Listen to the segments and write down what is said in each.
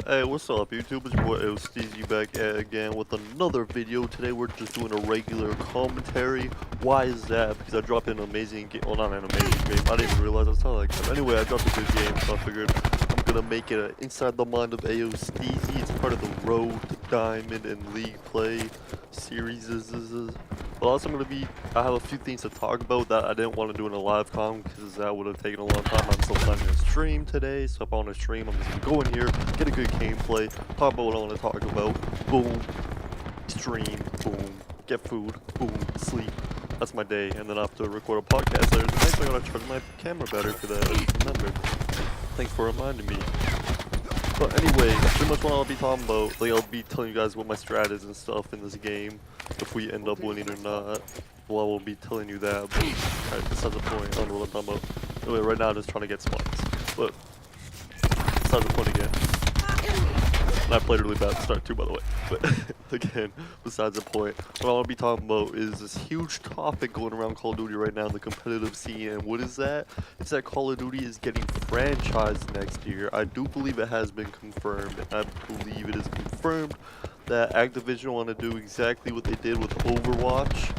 Hey, what's up, YouTube? It's your boy Steezy back again with another video. Today we're just doing a regular commentary. Why is that? Because I dropped an amazing game. Well, not an amazing game. I didn't even realize I was talking like that. Anyway, I dropped a good game, so I figured I'm gonna make it Inside the Mind of AO Steezy. It's part of the Road to Diamond and League Play series. But also I have a few things to talk about that I didn't want to do in a live com because that would have taken a long time. I'm still planning to stream today, so if I want to stream, I'm just gonna go in here, get a good gameplay, talk about what I want to talk about, boom, stream, boom, get food, boom, sleep. That's my day, and then I have to record a podcast later tonight, so I gotta charge my camera better for that. I just remembered. Thanks for reminding me. But anyway, pretty much what I'll be talking about, like I'll be telling you guys what my strat is and stuff in this game, if we end up winning or not. Well, I will be telling you that, but alright, besides the point, I don't know what I'm talking about. Anyway, right now I'm just trying to get spots, but besides the point again. And I played really bad at the start too, by the way, but again, besides the point, what I want to be talking about is this huge topic going around Call of Duty right now in the competitive scene, and what is that? It's that Call of Duty is getting franchised next year. I do believe it has been confirmed, and I believe it is confirmed that Activision want to do exactly what they did with Overwatch,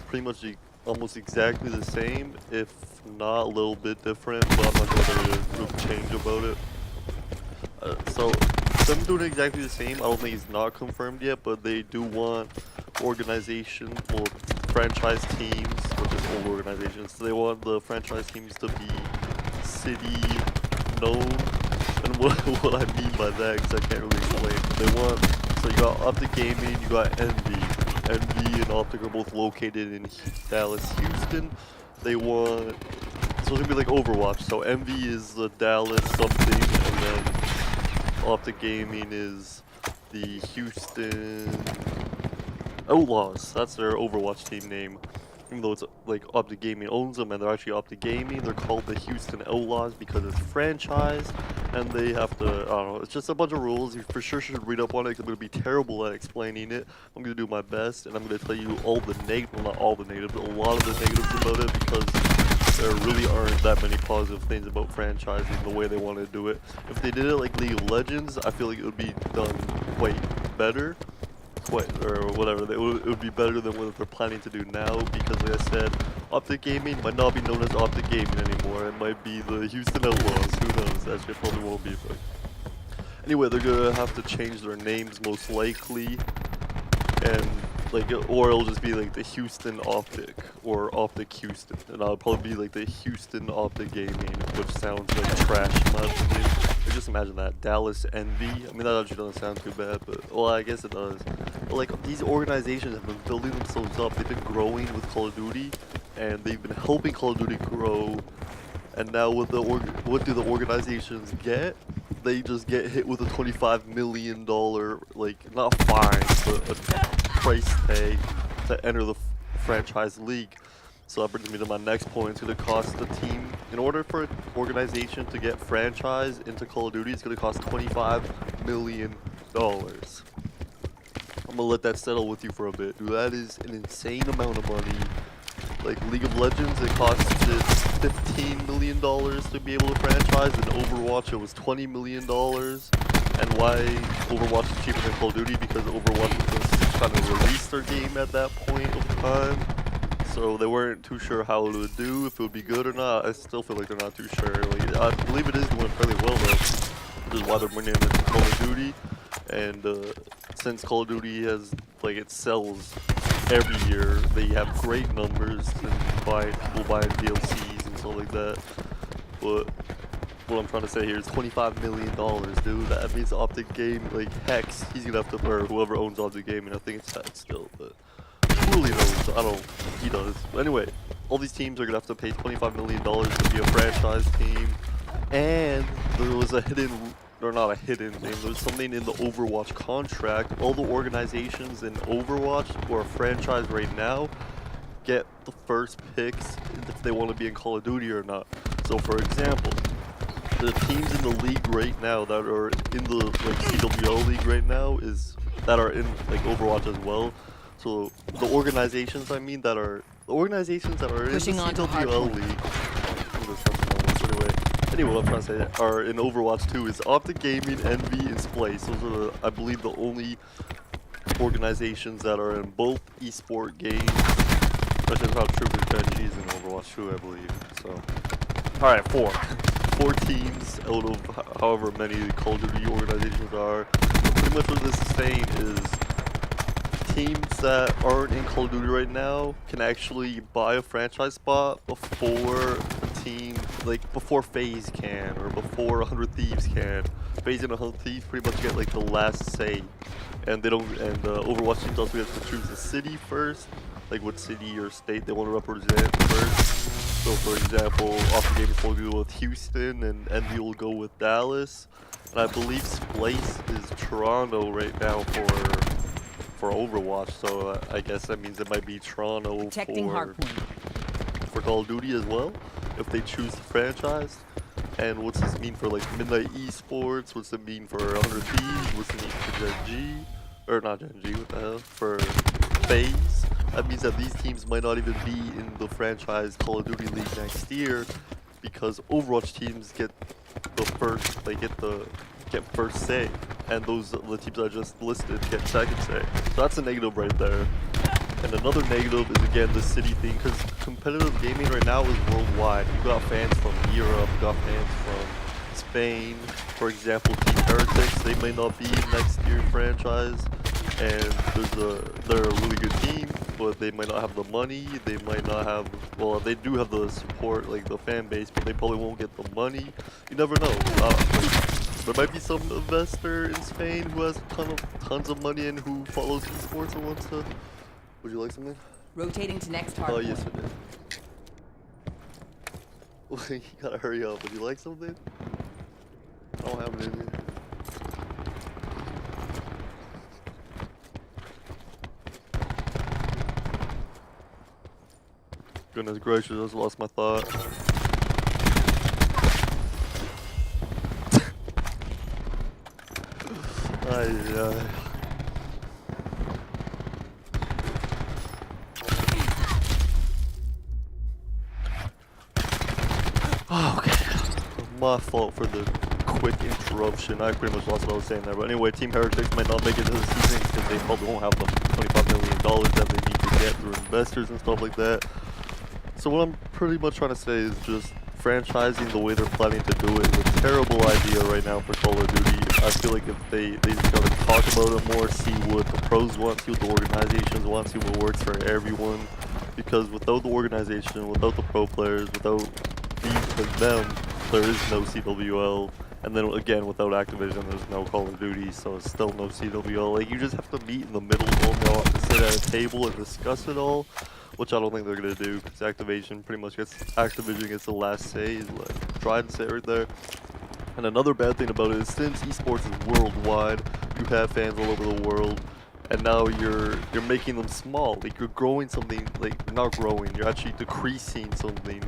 pretty much almost exactly the same, if not a little bit different, but I'm not going to change about it. So them doing exactly the same, I don't think it's not confirmed yet, but they do want organization, well, franchise teams, which is all organizations, so they want the franchise teams to be city known, and what I mean by that, because I can't really explain, they want, so you got Optic Gaming, you got Envy and Optic are both located in Dallas, Houston. They want, so it's gonna be like Overwatch, so Envy is the Dallas something, and then Optic Gaming is the Houston Outlaws. That's their Overwatch team name. Even though it's like Optic Gaming owns them and they're actually Optic Gaming, they're called the Houston Outlaws because it's franchise and they have to, I don't know, it's just a bunch of rules. You for sure should read up on it because I'm going to be terrible at explaining it. I'm going to do my best and I'm going to tell you all the well, not all the negatives, but a lot of the negatives about it because there really aren't that many positive things about franchising the way they want to do it. If they did it like League of Legends, I feel like it would be done quite better. Or whatever, it would be better than what they're planning to do now because like I said, Optic Gaming might not be known as Optic Gaming anymore. It might be the Houston Outlaws, who knows, actually it probably won't be, but anyway, they're gonna have to change their names most likely, and like, or it'll just be like the Houston Optic or Optic Houston, and I'll probably be like the Houston Optic Gaming, which sounds like trash in my opinion. But just imagine that, Dallas Envy. I mean, that actually doesn't sound too bad, but well, I guess it does. But like, these organizations have been building themselves up. They've been growing with Call of Duty, and they've been helping Call of Duty grow. And now, what do the organizations get? They just get hit with a $25 million, like, not fine, but a price tag to enter the franchise league. So that brings me to my next point. It's going to cost the team, in order for an organization to get franchised into Call of Duty, it's going to cost $25 million. I'm going to let that settle with you for a bit. Dude, that is an insane amount of money. Like League of Legends, it costs it $15 million to be able to franchise, and Overwatch it was $20 million. And why Overwatch is cheaper than Call of Duty? Because Overwatch was just trying to release their game at that point of time. So they weren't too sure how it would do, if it would be good or not. I still feel like they're not too sure. Like, I believe it is doing fairly well though, which is why they're bringing it into Call of Duty. And since Call of Duty has, like, it sells every year, they have great numbers and people buy DLCs and stuff like that. But what I'm trying to say here is $25 million, dude. That means Optic Game, like Hex, he's gonna have to, or whoever owns Optic Gaming, I think it's Hex still, but who really knows? I don't, he does. But anyway, all these teams are gonna have to pay $25 million to be a franchise team, and there was a hidden, or not a hidden thing, there's something in the Overwatch contract. All the organizations in Overwatch who are franchised right now get the first picks if they want to be in Call of Duty or not. So for example, the teams in the league right now that are in the like CWL league right now that are in like Overwatch as well. So the organizations, I mean, that are in the CWL league. Anyway, Anyway, what I'm trying to say are in Overwatch 2 is Optic Gaming, Envy, and Splice. Those are, I believe, the only organizations that are in both esport games. Especially it's not true for Gen G's in Overwatch 2, I believe. So, all right, four teams out of however many Call of Duty organizations are. But pretty much what this is saying is teams that aren't in Call of Duty right now can actually buy a franchise spot before a team, like before FaZe can or before 100 Thieves can. FaZe and 100 Thieves pretty much get like the last say, and they don't. And Overwatch teams also get to choose the city first, like what city or state they want to represent first. So, for example, off the game will go with Houston, and Envy will go with Dallas, and I believe Splice is Toronto right now for Overwatch. So I guess that means it might be Toronto for Call of Duty as well, if they choose the franchise. And what's this mean for like Midnight Esports? What's it mean for 100 Thieves? What's it mean for Gen G? Or not Gen G, what the hell? For FaZe? That means that these teams might not even be in the franchise Call of Duty League next year, because Overwatch teams get the first, get first say, and the teams I just listed get second say. So that's a negative right there. And another negative is again the city thing, because competitive gaming right now is worldwide. You got fans from Europe, you got fans from Spain. For example, Team Heretics, they may not be next year franchise, and they're a really good team, but they might not have the money. They might not have, well, they do have the support, like the fan base, but they probably won't get the money. You never know. There might be some investor in Spain who has tons of money and who follows esports and wants to. Would you like something? Rotating to next hard. Oh, yes, it is. You gotta hurry up. Would you like something? I don't have it in here. Goodness gracious, I just lost my thought. Ay. Oh, okay. My fault for the quick interruption. I pretty much lost what I was saying there. But anyway, Team Heretics might not make it to the season because they probably won't have the $25 million that they need to get through investors and stuff like that. So what I'm pretty much trying to say is just franchising the way they're planning to do it is a terrible idea right now for Call of Duty. I feel like if they just gotta talk about it more, see what the pros want, see what the organizations want, see what works for everyone. Because without the organization, without the pro players, without these like them, there is no CWL. And then again, without Activision, there's no Call of Duty, so it's still no CWL. Like, you just have to meet in the middle, all have to sit at a table and discuss it all, which I don't think they're gonna do, because Activision gets the last say, is like try to say it right there. And another bad thing about it is, since esports is worldwide, you have fans all over the world, and now you're making them small. Like, you're growing something, like, you're not growing, you're actually decreasing something.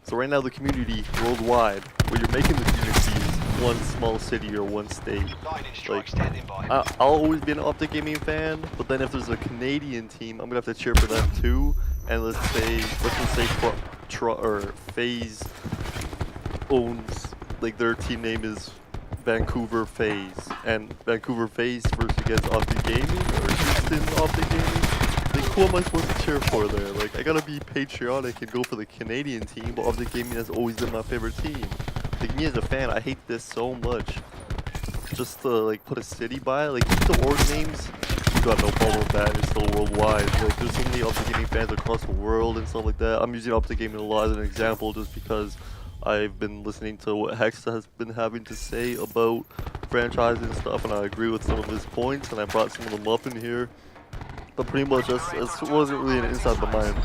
So right now the community worldwide, where you're making the communities one small city or one state. Like, I'll always be an Optic Gaming fan, but then if there's a Canadian team, I'm gonna have to cheer for them too. And let's just say FaZe owns, like, their team name is Vancouver FaZe, and Vancouver FaZe versus against Optic Gaming or Houston Optic Gaming. Like, who am I supposed to cheer for there? Like, I gotta be patriotic and go for the Canadian team, but Optic Gaming has always been my favorite team. Like, me as a fan, I hate this so much. Just to, like, put a city by it. Like, keep the org names, you got no problem with that, it's still worldwide. Like, there's so many Optic Gaming fans across the world and stuff like that. I'm using Optic Gaming a lot as an example just because I've been listening to what Hex has been having to say about franchising and stuff, and I agree with some of his points, and I brought some of them up in here. But pretty much, this wasn't really an Inside the Mind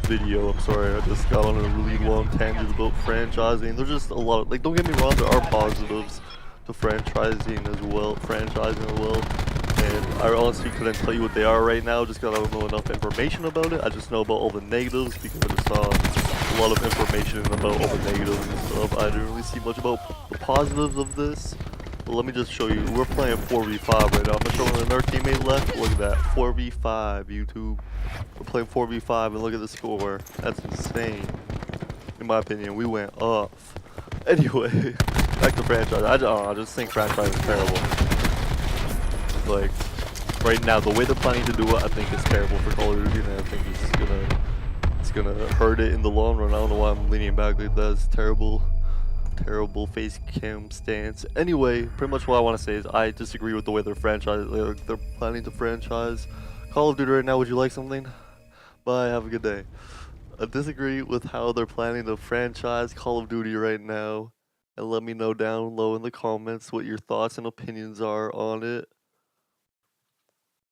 video, I'm sorry, I just got on a really long tangent about franchising. There's just a lot of, like, don't get me wrong, there are positives to franchising as well, and I honestly couldn't tell you what they are right now, just because I don't know enough information about it. I just know about all the negatives, because I just saw a lot of information about all the negatives and stuff. I didn't really see much about the positives of this. But let me just show you. We're playing 4v5 right now. I'm gonna show another teammate left. Look at that. 4v5, YouTube. We're playing 4v5 and look at the score. That's insane. In my opinion, we went off. Anyway, back to franchise. I don't know, I just think franchise is terrible. Like, right now, the way they're planning to do it, I think is terrible for Call of Duty, and I think it's gonna hurt it in the long run. I don't know why I'm leaning back like that. It's terrible face cam stance. Anyway, pretty much what I want to say is I disagree with the way they're planning to franchise Call of Duty right now. Would you like something? Bye, have a good day. I disagree with how they're planning to franchise Call of Duty right now. And let me know down low in the comments what your thoughts and opinions are on it.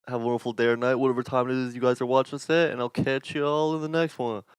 Have a wonderful day or night, whatever time it is you guys are watching this at, and I'll catch you all in the next one.